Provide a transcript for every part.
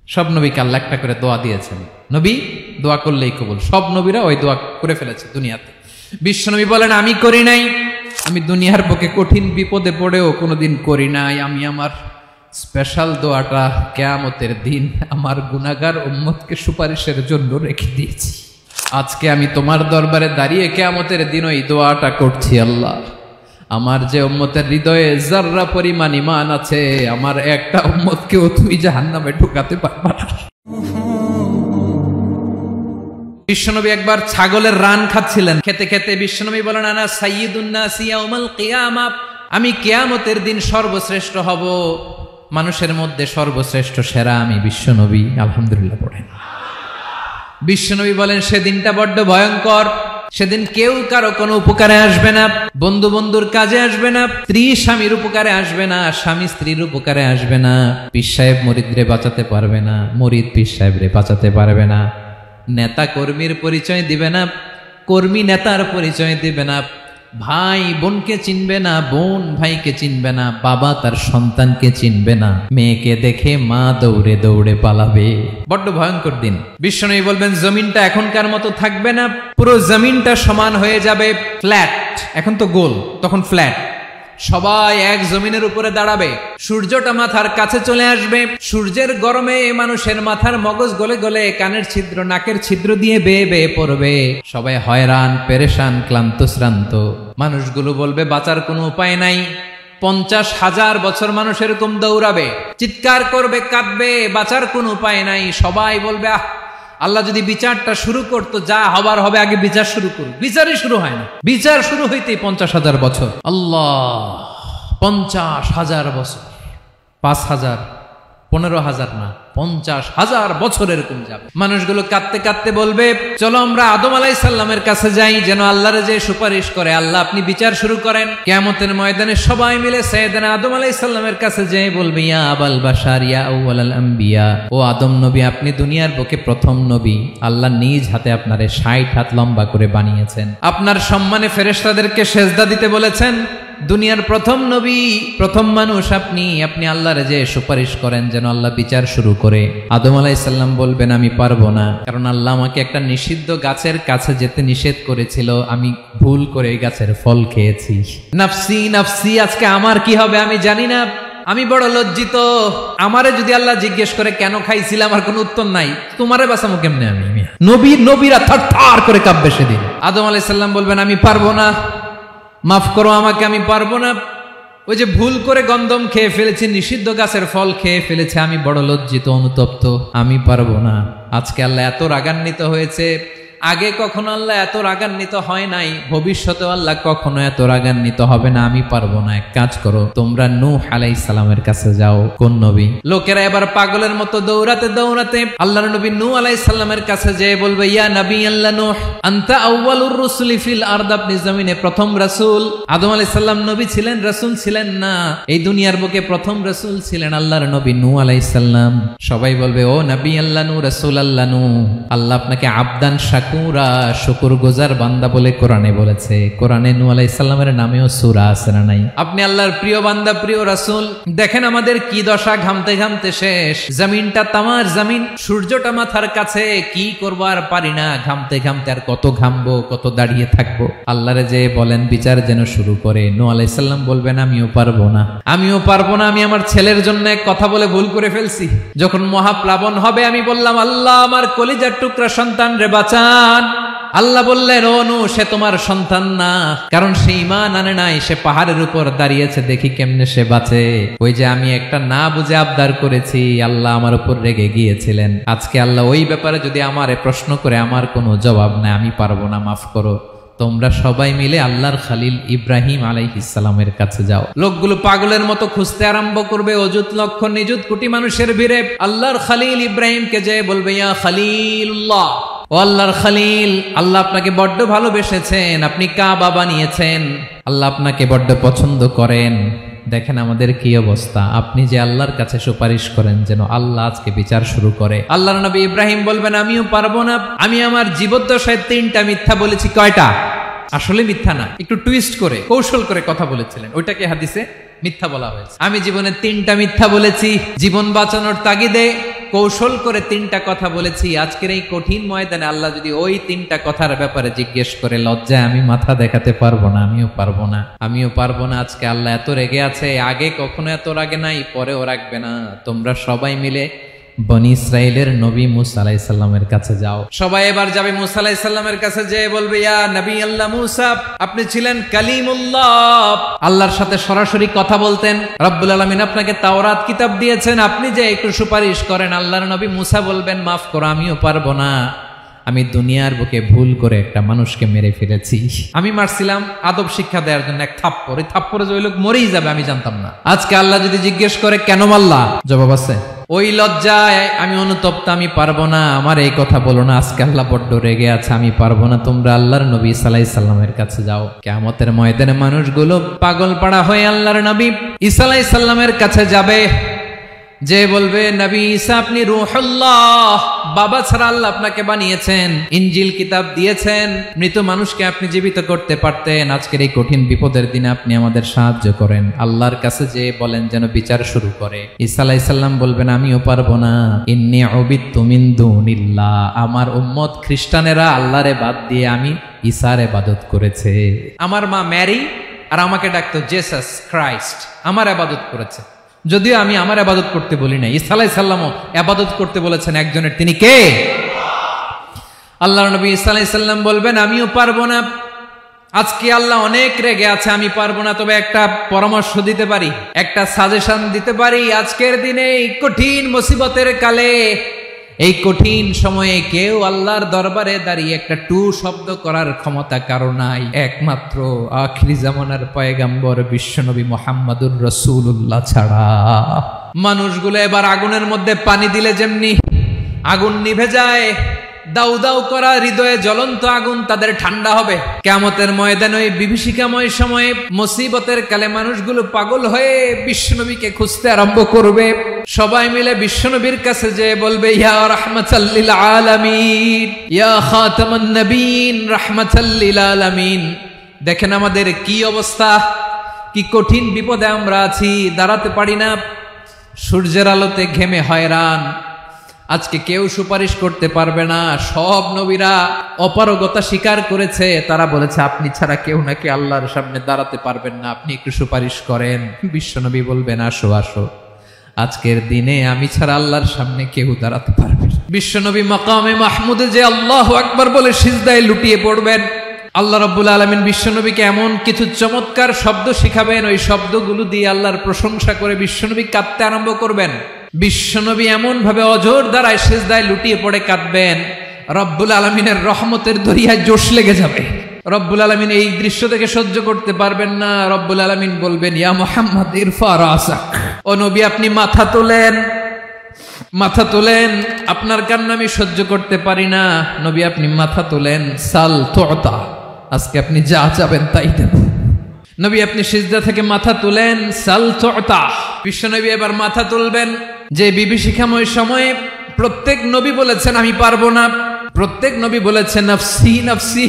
সব নবীকে আল্লাহ একটা করে দোয়া দিয়েছেন, নবী দোয়া করলেই কবুল। সব নবীরা ওই দোয়া করে ফেলেছে দুনিয়াতে। বিশ্বনবী বলেন আমি করি নাই, আমি দুনিয়ার বুকে কঠিন বিপদে পড়েও কোনোদিন করি নাই। আমি আমার স্পেশাল দোয়াটা কিয়ামতের দিন আমার গুনাহগার উম্মতকে সুপারিশের জন্য রেখে দিয়েছি। আজকে আমি তোমার দরবারে দাঁড়িয়ে কিয়ামতের দিন ওই দোয়াটা করছি, আল্লাহ আমার যে উম্মতের হৃদয়ে যাররা পরিমাণ ঈমান আছে, আমার একটা উম্মতকেও তুমি জাহান্নামে ঢুকাতে পারবা না। বিশ্বনবী একবার ছাগলের রান খাচ্ছিলেন, খেতে খেতে বিশ্বনবী বলেন আনা সাইয়্যিদুন নাসি ইয়াউমাল কিয়ামা, আমি কিয়ামতের দিন সর্বশ্রেষ্ঠ হব, মানুষের মধ্যে সর্বশ্রেষ্ঠ সেরা আমি বিশ্বনবী। আলহামদুলিল্লাহ পড়েন। বিশ্বনবী বলেন সেদিনটা বড্ড ভয়ঙ্কর, সেদিন কেউ কারো কোনো উপকারে আসবে না, বন্ধু বন্ধুর কাজে আসবে না, স্ত্রী স্বামীর উপকারে আসবে না, স্বামী স্ত্রীর উপকারে আসবে না, পীর সাহেব মুরিদরে বাঁচাতে পারবে না, মুরিদ পীর সাহেবরে বাঁচাতে পারবে না, নেতা কর্মীর পরিচয় দিবে না, কর্মী নেতার পরিচয় দিবে না, ভাই বোনকে চিনবে না, বোন ভাইকে চিনবে না, বাবা তার সন্তানকে চিনবে না, মেয়েকে দেখে মা দৌড়ে দৌড়ে পালাবে। বড্ড ভয়ঙ্কর দিন। বিশ্বনবী বলবেন জমিনটা এখনকার মতো থাকবে না, পুরো জমিনটা সমান হয়ে যাবে, ফ্ল্যাট। এখন তো গোল, তখন ফ্ল্যাট। সবাই এক জমিনের উপরে দাঁড়াবে, সূর্যটা মাথার কাছে চলে আসবে, সূর্যের গরমে মানুষের মাথার মগজ গলে গলে কানের ছিদ্র নাকের ছিদ্র দিয়ে বেয়ে বেয়ে পড়বে। সবাই হয়রান পেরেশান ক্লান্ত শ্রান্ত। মানুষগুলো বলবে বাঁচার কোনো উপায় নাই। 50,000 বছর মানুষ এরকম দৌড়াবে, চিৎকার করবে, কাঁদবে, বাঁচার কোনো উপায় নাই। সবাই বলবে আহ, আল্লাহ যদি বিচারটা শুরু করতো, যা হবার হবে, আগে বিচার শুরু করুন। বিচারই শুরু হয় না, বিচার শুরু হইতেই 50,000 বছর। আল্লাহ, 50,000 বছর, 5,000, 15,000 না, 50,000 বছর এরকম যাবে। মানুষগুলো কাঁদতে কাঁদতে বলবে চলো আমরা আদম আলাইহিস সালামের কাছে যাই, যেন আল্লাহর যে সুপারিশ করে, আল্লাহ আপনি বিচার শুরু করেন। কিয়ামতের ময়দানে সবাই মিলে সাইয়েদনা আদম আলাইহিস সালামের কাছে যেয়ে বলবে ইয়া আবাল বাশার ইয়া আউয়ালাল আম্বিয়া, ও আদম নবী আপনি দুনিয়ার বুকে প্রথম নবী, আল্লাহ নিজ হাতে আপনারে 60 হাত লম্বা করে বানিয়েছেন, আপনার সম্মানে ফেরেশতাদেরকে সেজদা দিতে বলেছেন, দুনিয়ার প্রথম নবী প্রথম মানুষ আপনি, আপনি আল্লাহর যে সুপারিশ করেন যেন আল্লাহ বিচার শুরু করে। আদম আলাইহিস সালাম বলবেন আমি পারবো না, কারণ আল্লাহ আমাকে একটা নিষিদ্ধ গাছের কাছে যেতে নিষেধ করেছিল, আমি ভুল করে এই গাছের ফল খেয়েছি। নাফসি নাফসি, আজকে আমার কি হবে আমি জানি না, আমি বড় লজ্জিত। আমারে যদি আল্লাহ জিজ্ঞেস করে কেন খাইছিলাম, আমার কোনো উত্তর নাই, তোমারে বাঁচামো কেমনে আমি? নবীরা থারথার করে কাঁপবে সেদিন। আদম আলাইহিস সালাম বলবেন আমি পারবো না, মাফ করো আমাকে, আমি পারবো না। ওই যে ভুল করে গন্ধম খেয়ে ফেলেছি, নিষিদ্ধ গাছের ফল খেয়ে ফেলেছে, আমি বড় লজ্জিত অনুতপ্ত, আমি পারবো না। আজকে আল্লাহ এত রাগান্বিত হয়েছে, আগে কখনো আল্লাহ এত রাগান্বিত হয় নাই, ভবিষ্যতে আল্লাহ কখনো এত রাগান্বিত হবে না, আমি পারবো না। এক কাজ করো, তোমরা নূহ আলাইহিস সালামের কাছে যাও। কোন নবী? লোকেরা এবার পাগলের মতো দৌড়াতে দৌড়াতে আল্লাহর নবী নূহ আলাইহিস সালামের কাছে যেয়ে বলবে ইয়া নবী আল্লাহ নূহ আনতা আউয়ালুর রুসুলি ফিল আরদ, আপনি জমিনে প্রথম রাসূল। আদম আলাইহিস সালাম নবী ছিলেন, রাসূল ছিলেন না, এই দুনিয়ার বুকে প্রথম রাসূল ছিলেন আল্লাহর নবী নূহ আলাইহিস সালাম। সবাই বলবে ও নবী আল্লাহ নূহ, রাসূল আল্লাহ নূহ, আল্লাহ আপনাকে আবদান শাকুরা, শুকর গুজার বান্দা বলে কোরআনে বলেছে। কোরআনে নূহ আলাইহিস সালামের নামেও সূরা আছে না নাই? আপনি আল্লাহর প্রিয় বান্দা, প্রিয় রাসূল। দেখেন আমাদের কি দশা, ঘামতে ঘামতে শেষ, জমিনটা তামার জমিন, সূর্যটা মাথার কাছে, কি করবো আর পারি না, ঘামতে ঘামতে আর কত ঘামবো, কত দাঁড়িয়ে থাকবো। আল্লাহরে যে বলেন বিচার যেন শুরু করে। নূহ আলাইহিস সালাম বলবেন আমিও পারবো না, আমিও পারবো না, আমি আমার ছেলের জন্য এক কথা বলে ভুল করে ফেলছি। যখন মহাপ্লাবন হবে আমি বললাম আল্লাহ আমার কলিজার টুকরা সন্তান রে বাঁচান। আল্লাহ বললেন ও নূহ, সে তোমার সন্তান না, কারণ সে ঈমান আনে নাই, সে পাহাড়ের উপর দাঁড়িয়েছে, দেখি কেমনে সে বাঁচে। ওই যে আমি একটা না বুঝে আবদার করেছি, আল্লাহ আমার উপর রেগে গিয়েছিলেন। আজকে আল্লাহ ওই ব্যাপারে যদি আমারে প্রশ্ন করে, আমার কোনো জবাব নাই, আমি পারবো না, মাফ করো। তোমরা সবাই মিলে আল্লাহর খলিল ইব্রাহিম আলাইহিস সালামের কাছে যাও। লোকগুলো পাগলের মতো খুঁজতে আরম্ভ করবে, অযুত লক্ষ নিযুত কোটি মানুষের ভিড়ে আল্লাহর খলিল ইব্রাহিমকে যে বলবে ইয়া খলিলুল্লাহ, ও আল্লাহর খলিল, আল্লাহ আপনাকে বড্ড ভালোবেসেছেন, আপনি কাবা বানিয়েছেন, আল্লাহ আপনাকে বড্ড পছন্দ করেন। দেখেন আমাদের কি অবস্থা, আপনি যে আল্লাহর কাছে সুপারিশ করেন যেন আল্লাহ আজকে বিচার শুরু করে। আল্লাহর নবী ইব্রাহিম বলবেন আমিও পারবো না, আমি আমার জীবদ্দশায় 3টা মিথ্যা বলেছি। কয়টা? আসলে মিথ্যা না, একটু টুইস্ট করে কৌশল করে কথা বলেছিলেন, ওইটাকে হাদিসে মিথ্যা বলা হয়েছে। আমি জীবনে 3টা মিথ্যা বলেছি, জীবন বাঁচানোর তাগিদে কৌশল করে 3টা কথা বলেছি। আজকের এই কঠিন ময়দানে আল্লাহ যদি ওই 3টা কথার ব্যাপারে জিজ্ঞেস করে, লজ্জায় আমি মাথা দেখাতে পারবো না, আমিও পারবো না। আজকে আল্লাহ এত রেগে আছে, আগে কখনো এত রাগে নাই, পরেও রাখবে না। তোমরা সবাই মিলে বনি ইসরাইলের নবী মুসা আলাইহিস সালামের কাছে যাও। সবাই এবার যাবে মুসা আলাইহিস সালামের কাছে, যেয়ে বলবে, ইয়া নবী আল্লাহ মুসা, আপনি ছিলেন কালিমুল্লাহ, আল্লাহর সাথে সরাসরি কথা বলতেন। রব্বুল আলামিন আপনাকে তাওরাত কিতাব দিয়েছেন, আপনি যে একটু সুপারিশ করেন। আল্লাহর নবী মুসা বলবেন, মাফ করো, আমিও পারবো না। আমি দুনিয়ার বুকে ভুল করে একটা মানুষকে মেরে ফেলেছি। আমি মারছিলাম আদব শিক্ষা দেওয়ার জন্য এক থাপ্পড়, এই থাপ্পড়ে যে ওই লোক মরেই যাবে আমি জানতাম না। আজকে আল্লাহ যদি জিজ্ঞেস করে কেন মারলা, জবাব আছে। ওই লজ্জায় আমি অনুতপ্ত, আমি পারবো না, আমার এই কথা বলো না। আজকে আল্লাহ বড্ড রেগে আছে, আমি পারবো না। তোমরা আল্লাহর নবী ঈসা আলাইহিস সালামের কাছে যাও। কিয়ামতের ময়দানে মানুষগুলো পাগল পাড়া হয়ে আল্লাহর নবী ঈসা আলাইহিস সালামের কাছে যাবে, যে বলবে, নবী ঈসা আপনি রূহুল্লাহ, বাবা ছাড়া আল্লাহ আপনাকে বানিয়েছেন, ইনজিল কিতাব দিয়েছেন, মৃত মানুষকে আপনি জীবিত করতে পারতেন। আজকের এই কঠিন বিপদের দিনে আপনি আমাদের সাহায্য করেন। আল্লাহর কাছে যে বলেন যেন বিচার শুরু করে। ঈসা আলাইহিস সালাম বলবেন, আমিও পারবো না। ইন্নী উবিদতু মিন দুনিল্লাহ, আমার উম্মত খ্রিস্টানেরা আল্লাহরে বাদ দিয়ে আমি ঈসার ইবাদত করেছে। আমার মা ম্যারি আর আমাকে ডাকতো জেসাস ক্রাইস্ট, আমার ইবাদত করেছে। যদিও আমি আমার ইবাদত করতে বলি না, ঈসা আলাইহিস সালামও ইবাদত করতে বলেছেন একজনের, তিনি কে? আল্লাহর নবী ঈসা আলাইহিস সালাম বলবেন, আমিও পারবো না। আজকে আল্লাহ অনেক রেগে আছে, আমি পারবো না। তবে একটা পরামর্শ দিতে পারি, একটা সাজেশন দিতে পারি। আজকের দিনে এই কঠিন মুসিবতের কালে, এই কঠিন সময়ে কেউ আল্লাহর দরবারে দাঁড়িয়ে একটা টু শব্দ করার ক্ষমতা কারো নাই, একমাত্র আখিরি জামানার পয়গম্বর বিশ্বনবী মুহাম্মদুর রাসূলুল্লাহ ছাড়া। মানুষগুলো এবার আগুনের মধ্যে পানি দিলে যেমনি আগুন নিভে যায়, দাউ দাউ করা হৃদয়ে জ্বলন্ত আগুন তাদের ঠান্ডা হবে। কিয়ামতের ময়দানে ওই বিভীষিকাময় সময়ে, মুসিবতের কালে মানুষগুলো পাগল হয়ে বিশ্বনবীকে খুঁজতে আরম্ভ করবে। সবাই মিলে বিশ্বনবীর কাছে যেয়ে বলবে, ইয়া রাহমাতাল লিল আলামিন, ইয়া খাতামান নবীন, রাহমাতাল লিল আলামিন। দেখেন আমাদের কি অবস্থা, কি কঠিন বিপদে আমরা আছি, দাঁড়াতে পারি না, সূর্যের আলোতে ঘেমে হয়রান। আজকে কেউ সুপারিশ করতে পারবে না। সব নবীরা অপারগতা স্বীকার করেছে, তারা বলেছে আপনি ছাড়া কেউ নাকি আল্লাহর সামনে দাঁড়াতে পারবেন না, আপনি একটু সুপারিশ করেন। বিশ্বনবী বলবেন, আসো আসো, আজকের দিনে আমি ছাড়া আল্লাহর সামনে কেউ দাঁড়াতে পারবে না। বিশ্বনবী মাকামে মাহমুদে যে আল্লাহু আকবার বলে সিজদায় লুটিয়ে পড়বেন। আল্লাহ রাব্বুল আলামিন বিশ্বনবীকে এমন কিছু চমৎকার শব্দ শিখাবেন, ওই শব্দগুলো দিয়ে আল্লাহর প্রশংসা করে বিশ্বনবী কাঁদতে আরম্ভ করবেন। বিশ্বনবী এমন ভাবে অজর দ্বারায় সিজদায় লুটিয়ে পড়ে কাঁদবেন, রব্বুল আলামিনের রহমতের দরিয়ায় জোশ লেগে যাবে। রব্বুল আলামিন এই দৃশ্য থেকে সহ্য করতে পারবেন না। রব্বুল আলামিন বলবেন, ইয়া মুহাম্মদ ইরফা রাসাক, ও নবী আপনি মাথা তোলেন, মাথা তোলেন, আপনার কান্না আমি সহ্য করতে পারি না। নবী আপনি মাথা তোলেন, সাল তুতা, আজকে আপনি যা চাবেন তাই দেব। নবী আপনি সিজদা থেকে মাথা তুলেন, সাল তুতা। বিশ্বনবী এবার মাথা তুলবেন। যে বিভীষিকাময় সময়ে প্রত্যেক নবী বলেছেন আমি পারবো না, প্রত্যেক নবী বলেছেন নফসি নফসি,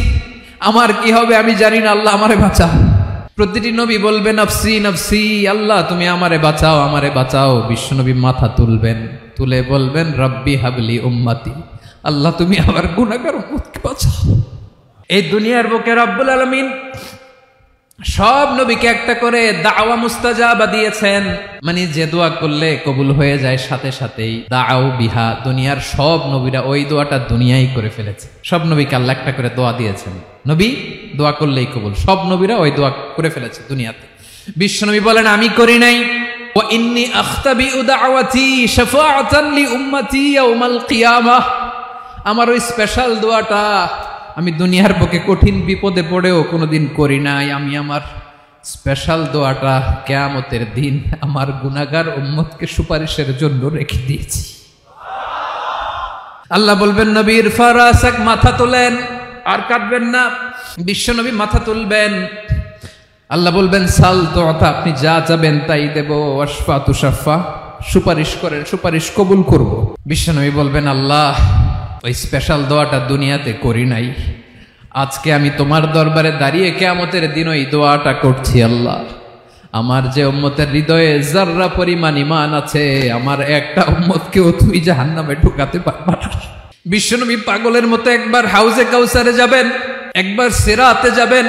আমার কি হবে আমি জানি না, আল্লাহ আমারে বাঁচাও। প্রতিটি নবী বলবে নফসি নফসি, আল্লাহ তুমি আমারে বাঁচাও, আমারে বাঁচাও। বিশ্বনবী মাথা তুলবেন, তুলে বলবেন রব্বি হাবলি উম্মতি, আল্লাহ তুমি আমার গুনাহগার উম্মতকে বাঁচাও। এই দুনিয়ার বুকে রব্বুল আলামিন সব নবীকে একটা করে দাওয়া মুস্তাজাবা দিয়েছেন, মানে যে দোয়া করলে কবুল হয়ে যায় সাথে সাথেই। দাও বিহা, দুনিয়ার সব নবীরা ওই দোয়াটা দুনিয়ায় করে ফেলেছে। সব নবীকে আল্লাহ একটা করে দোয়া দিয়েছেন, নবী দোয়া করলেই কবুল। সব নবীরা ওই দোয়া করে ফেলেছে দুনিয়াতে। বিশ্বনবী বলেন আমি করি নাই। ওয়া ইন্নী আখতাবিউ দাওয়াতি শাফাআতান লি উম্মতি ইয়াউমাল কিয়ামাহ, আমার ওই স্পেশাল দোয়াটা আমি দুনিয়ার বুকে কঠিন বিপদে পড়েও কোনোদিন করি নাই। আমি আমার স্পেশাল দোয়াটা কিয়ামতের দিন আমার গুনাহগার উম্মতকে সুপারিশের জন্য রেখে দিয়েছি। আল্লাহ বলবেন নবী ইরফা রাসাক, মাথা তোলেন, আর কাটবেন না। বিশ্বনবী মাথা তুলবেন। আল্লাহ বলবেন সাল তুতা, আপনি যা চাবেন তাই দেব। ওয়াশফা তুশাফা, সুপারিশ করেন, সুপারিশ কবুল করব। বিশ্বনবী বলবেন আল্লাহ ওই স্পেশাল দোয়াটা দুনিয়াতে করি নাই, আজকে আমি তোমার দরবারে দাঁড়িয়ে কিয়ামতের দিন ওই দোয়াটা করছি। আল্লাহ আমার যে উম্মতের হৃদয়ে যাররা পরিমাণ ঈমান আছে, আমার একটা উম্মতকেও তুই জাহান্নামে ঢুকাতে পারবা না। বিশ্বনবী পাগলের মতো একবার হাউজে কাউসারে যাবেন, একবার সিরাতে যাবেন,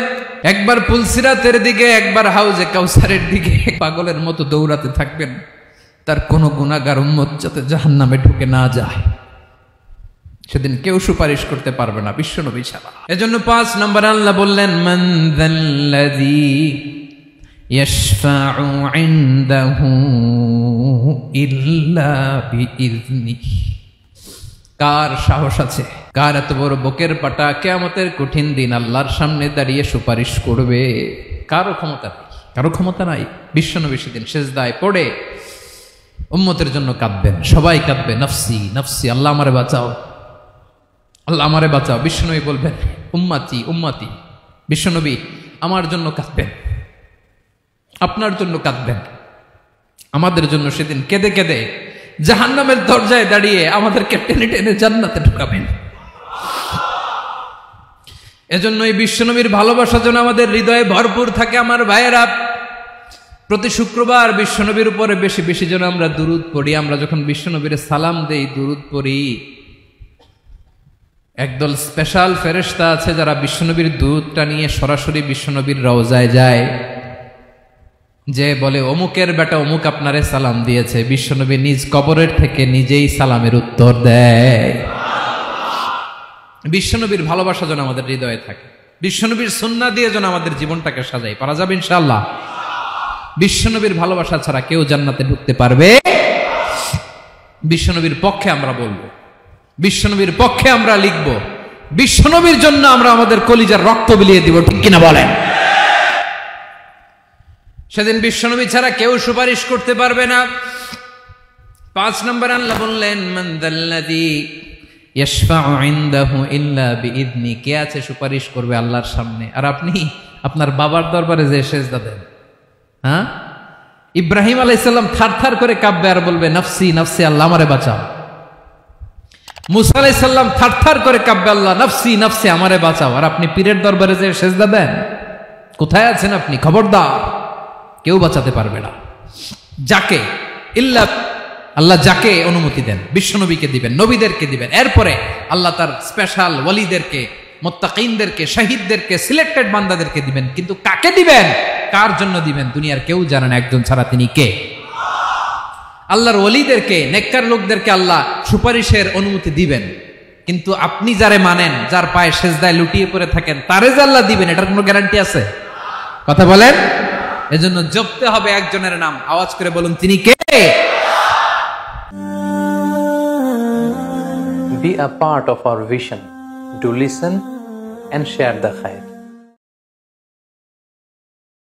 একবার পুলসিরাতের দিকে, একবার হাউজে কাউসারের দিকে পাগলের মতো দৌড়াতে থাকবেন, তার কোনো গুনাহগার উম্মত যাতে জাহান্নামে ঢুকে না যায়। সেদিন কেউ সুপারিশ করতে পারবে না বিশ্বনবী ছাড়া। এজন্য 5 নম্বর আল্লাহ বললেন, মান যাল্লাযী ইয়াশফাউ ইনদাহু ইল্লা বিইযনিহি। কার সাহস আছে, কার এত বড় বুকের পাটা কিয়ামতের কঠিন দিন আল্লাহর সামনে দাঁড়িয়ে সুপারিশ করবে? কারো ক্ষমতা নেই, কারো ক্ষমতা নাই। বিশ্বনবী সেদিন সিজদায় পড়ে উম্মতের জন্য কাঁদবেন, সবাই কাঁদবে, নফসি নফসি, আল্লাহ আমারে বাঁচাও, আল্লাহ আমারে বাঁচাও। বিশ্বনবী বলবেন, উম্মতি উম্মতি। বিশ্বনবী আমার জন্য কাঁদবেন, আপনার জন্য কাঁদবেন, আমাদের জন্য সেদিন কেঁদে কেঁদে জাহান্নামের দরজায় দাঁড়িয়ে আমাদেরকে টেনে টেনে জান্নাতে ঢুকাবেন। এজন্য এই বিশ্বনবীর ভালোবাসা যেন আমাদের হৃদয়ে ভরপুর থাকে। আমার ভাইয়েরা, প্রতি শুক্রবার বিশ্বনবীর উপরে বেশি বেশি যেন আমরা দুরূদ পড়ি। আমরা যখন বিশ্বনবীর সালাম দেই, দুরূদ পড়ি, একদল স্পেশাল ফেরেশতা আছে যারা বিশ্বনবীর দুরূদটা নিয়ে সরাসরি বিশ্বনবীর রওজায় যায়, যে বলে অমুকের বেটা অমুক আপনারে সালাম দিয়েছে। বিশ্বনবী নিজ কবরের থেকে নিজেই সালামের উত্তর দেয়। বিশ্বনবীর ভালোবাসা যেন আমাদের হৃদয়ে থাকে, বিশ্বনবীর সুন্নাহ দিয়ে যেন আমাদের জীবনটাকে সাজাই। পারা যাবে ইনশাআল্লাহ। বিশ্বনবীর ভালোবাসা ছাড়া কেউ জান্নাতে ঢুকতে পারবে? বিশ্বনবীর পক্ষে আমরা বলবো, বিশ্বনবীর পক্ষে আমরা লিখব, বিশ্বনবীর জন্য আমরা আমাদের কলিজার রক্ত বিলিয়ে দিব, ঠিক কিনা বলেন? সেদিন বিশ্বনবী ছাড়া কেউ সুপারিশ করতে পারবে না। 5 নম্বর আল্লাহ বললেন, মান যাল্লাযী ইয়াশফাউ ইনদাহু ইল্লা বিইযনি। কে আছে সুপারিশ করবে আল্লাহর সামনে? আর আপনি আপনার বাবার দরবারে যে সেজদা দেন, হ্যাঁ, ইব্রাহিম আলাইহিস সালাম থারথার করে কাঁপবে আর বলবে, নফসি নফসি, আল্লাহ আমারে বাঁচাও। মুসা আলাইহিস সালাম থারথার করে কাঁপবে, আল্লাহ নফসি নফসি, আমারে বাঁচাও। আর আপনি পীরের দরবারে যে সেজদা দেন, কোথায় আছেন আপনি? খবরদার, কেউ বাঁচাতে পারবে না। যাকে ইল্লা আল্লাহ যাকে অনুমতি দেন, বিশ্বনবীকে দিবেন, নবীদেরকে দিবেন, এরপরে আল্লাহ তার স্পেশাল ওয়ালিদেরকে, মুত্তাকিনদেরকে, শহীদদেরকে, সিলেক্টেড বান্দাদেরকে দিবেন। কিন্তু কাকে দিবেন, কার জন্য দিবেন, দুনিয়ার কেউ জানে না একজন ছাড়া, তিনি কে? আল্লাহর ওয়ালিদেরকে, নেককার লোকদেরকে আল্লাহ সুপারিশের অনুমতি দিবেন। কিন্তু আপনি যারে মানেন, যার পায়ে সেজদায় লুটিয়ে পড়ে থাকেন, তারে যে আল্লাহ দিবেন, এটার কোনো গ্যারান্টি আছে? কথা বলেন। এজন্য জপতে হবে একজনের নাম, আওয়াজ করে বলুন, তিনি কে? Be a part of our vision. Do listen and share the khair.